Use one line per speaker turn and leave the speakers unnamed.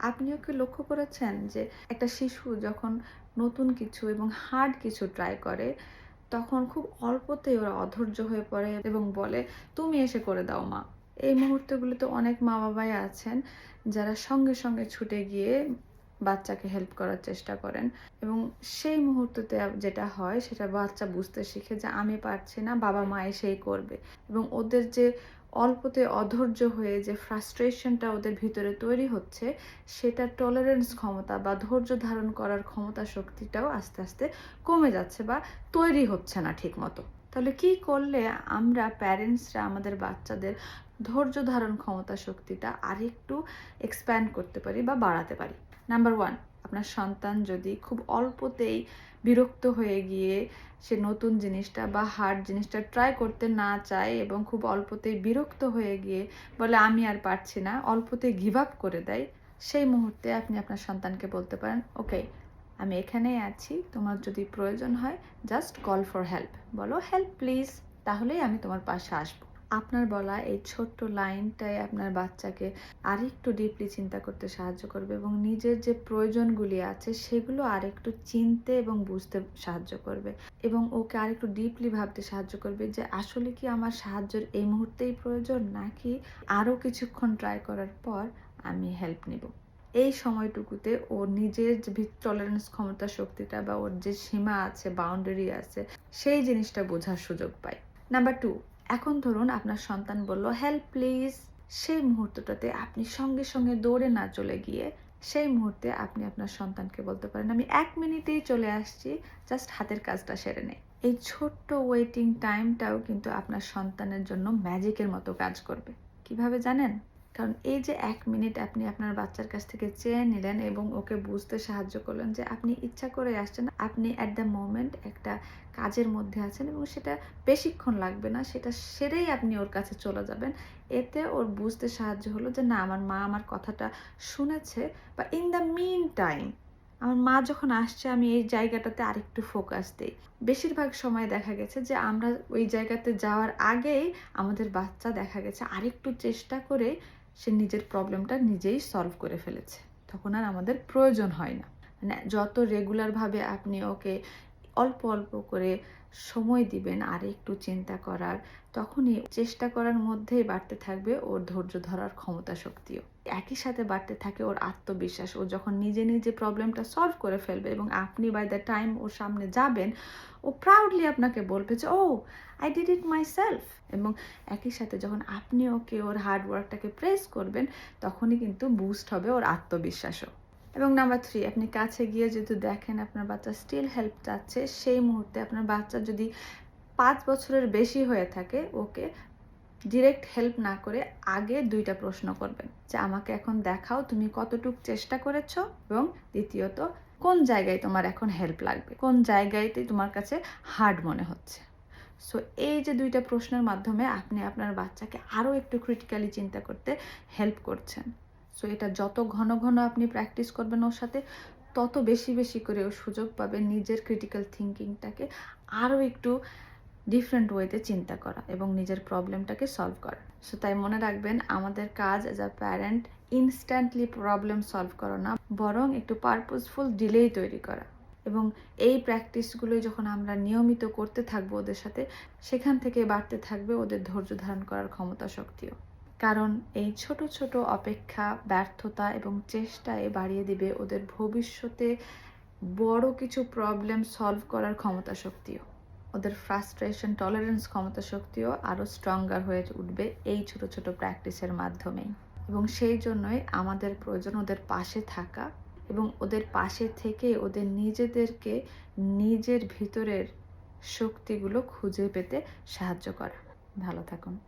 আপনিও কি লক্ষ্য করেছেন যে একটা শিশু যখন নতুন কিছু এবং হার্ড কিছু ট্রাই করে, তখন খুব অল্পতেই ওরা অধৈর্য হয়ে পড়ে এবং বলে, "তুমি এসে করে দাও মা।" এই মুহূর্তগুলোতে অনেক মা-বাবাই আছেন যারা সঙ্গে, সঙ্গে ছুটে গিয়ে বাচ্চাকে হেল্প করার চেষ্টা করেন এবং সেই মুহূর্ততে যেটা হয় সেটা বাচ্চা বুঝতে শিখে যে আমি পারছি না, বাবা-মা এসেই করবে এবং ওদের যে অল্পতে অধৈর্য হয়ে যে ফ্রাস্ট্রেশনটা ওদের ভিতরে তৈরি হচ্ছে, সেটা টলারেন্স ক্ষমতা বা ধৈর্য ধারণ করার ক্ষমতা শক্তিটাও আস্তে, আস্তে কমে যাচ্ছে বা তৈরি হচ্ছে না ঠিকমতো। তাহলে কি করলে আমরা প্যারেন্টসরা আমাদের বাচ্চাদের ধৈর্য ধারণ ক্ষমতা শক্তিটা আরেকটু এক্সপ্যান্ড করতে পারি বা বাড়াতে পারি? নাম্বার 1, আপনার সন্তান যদি খুব অল্পতেই বিরক্ত হয়ে গিয়ে সে নতুন জিনিসটা বা হার্ড জিনিসটা ট্রাই করতে না চায় এবং খুব অল্পতেই বিরক্ত হয়ে গিয়ে বলে আমি আর পারছি না, অল্পতেই গিভ আপ করে দেয়, সেই মুহূর্তে আপনি আপনার সন্তানকে বলতে পারেন, ওকে, আমি এখানেই আছি, তোমার যদি প্রয়োজন হয় জাস্ট কল ফর হেল্প, বলো হেল্প প্লিজ, তাহলেই আমি তোমার পাশে আসবো। আপনার বলা এই ছোট্ট লাইনটাই আপনার বাচ্চাকে আরেকটু ডিপলি চিন্তা করতে সাহায্য করবে এবং নিজের যে প্রয়োজনগুলি আছে সেগুলো আরেকটু চিনতে এবং বুঝতে সাহায্য করবে এবং ওকে আরেকটু ডিপলি ভাবতে সাহায্য করবে যে আসলে কি আমার সাহায্যের এই মুহূর্তেই প্রয়োজন, নাকি আরও কিছুক্ষণ ট্রাই করার পর আমি হেল্প নিব। এই সময়টুকুতে ও নিজের যে টলারেন্স ক্ষমতা শক্তিটা বা ওর যে সীমা আছে, বাউন্ডারি আছে, সেই জিনিসটা বোঝার সুযোগ পায়। নাম্বার 2, এখন ধরুন আপনার সন্তান বলল হেল্প প্লিজ, সেই মুহূর্তটাতে আপনি সঙ্গে সঙ্গে দৌড়ে না চলে গিয়ে সেই মুহূর্তে আপনি আপনার সন্তানকে বলতে পারেন, আমি 1 মিনিটেই চলে আসছি, জাস্ট হাতের কাজটা সেরে নে। এই ছোট্ট ওয়েটিং টাইমটাও কিন্তু আপনার সন্তানের জন্য ম্যাজিকের মতো কাজ করবে। কিভাবে জানেন? কারণ এই যে 1 মিনিট আপনি আপনার বাচ্চার কাছ থেকে চেয়ে নিলেন এবং ওকে বুঝতে সাহায্য করলেন যে আপনি ইচ্ছা করে আসছেন, আপনি অ্যাট দ্য মোমেন্ট একটা কাজের মধ্যে আছেন এবং সেটা বেশিক্ষণ লাগবে না, সেটা সেরেই আপনি ওর কাছে চলে যাবেন। এতে ওর বুঝতে সাহায্য হলো যে না, আমার মা আমার কথাটা শুনেছে, বা ইন দ্য মিন টাইম আমার মা যখন আসছে আমি এই জায়গাটাতে আরেকটু ফোকাস দেই। বেশিরভাগ সময় দেখা গেছে যে আমরা ওই জায়গাতে যাওয়ার আগেই আমাদের বাচ্চা দেখা গেছে আরেকটু চেষ্টা করে সে নিজের প্রবলেমটা নিজেই সলভ করে ফেলেছে। তখন আর আমাদের প্রয়োজন হয় না। মানে যত রেগুলারভাবে আপনি ওকে অল্প অল্প করে সময় দিবেন আর একটু চিন্তা করার, তখনই চেষ্টা করার মধ্যেই বাড়তে থাকবে ওর ধৈর্য ধরার ক্ষমতা শক্তিও। একই সাথে বাড়তে থাকে ওর আত্মবিশ্বাস। ও যখন নিজে নিজে প্রবলেমটা সলভ করে ফেলবে এবং আপনি বাই দ্য টাইম ওর সামনে যাবেন, ও প্রাউডলি আপনাকে বলবে যে oh I did it myself. এবং একই সাথে যখন আপনি ওকে ওর হার্ড ওয়ার্কটাকে প্রেস করবেন, তখনই কিন্তু বুস্ট হবে ওর আত্মবিশ্বাসও। এবং নাম্বার 3, আপনি কাছে গিয়ে যদি দেখেন আপনার বাচ্চা স্টিল হেল্প চাচ্ছে, সেই মুহূর্তে আপনার বাচ্চা যদি 5 বছরের বেশি হয়ে থাকে, ওকে ডিরেক্ট হেল্প না করে আগে 2টা প্রশ্ন করবেন যে আমাকে এখন দেখাও তুমি কতটুকু চেষ্টা করেছো, এবং দ্বিতীয়ত কোন জায়গায় তোমার এখন হেল্প লাগবে, কোন জায়গায়তে তোমার কাছে হার্ড মনে হচ্ছে। সো এই যে 2টা প্রশ্নের মাধ্যমে আপনি আপনার বাচ্চাকে আরও একটু ক্রিটিক্যালি চিন্তা করতে হেল্প করছেন। সো এটা যত ঘন ঘন আপনি প্র্যাকটিস করবেন ওর সাথে, তত বেশি বেশি করে ও সুযোগ পাবে নিজের ক্রিটিক্যাল থিঙ্কিংটাকে আরও একটু ডিফারেন্ট ওয়েতে চিন্তা করা এবং নিজের প্রবলেমটাকে সলভ করা। সো তাই মনে রাখবেন, আমাদের কাজ as a parent instantly problem solve করা না, বরং একটু পারপোজফুল ডিলেই তৈরি করা। এবং এই প্র্যাকটিসগুলোই যখন আমরা নিয়মিত করতে থাকবো ওদের সাথে, সেখান থেকে বাড়তে থাকবে ওদের ধৈর্য ধারণ করার ক্ষমতা শক্তিও। কারণ এই ছোট ছোট অপেক্ষা, ব্যর্থতা এবং চেষ্টায় বাড়িয়ে দিবে ওদের ভবিষ্যতে বড় কিছু প্রবলেম সলভ করার ক্ষমতা শক্তিও। ওদের ফ্রাস্ট্রেশন টলারেন্স ক্ষমতা শক্তিও আরও স্ট্রঙ্গার হয়ে উঠবে এই ছোট ছোট প্র্যাকটিসের মাধ্যমেই। এবং সেই জন্যই আমাদের প্রয়োজন ওদের পাশে থাকা এবং ওদের পাশে থেকে ওদের নিজেদেরকে নিজের ভিতরের শক্তিগুলো খুঁজে পেতে সাহায্য করা। ভালো থাকুন।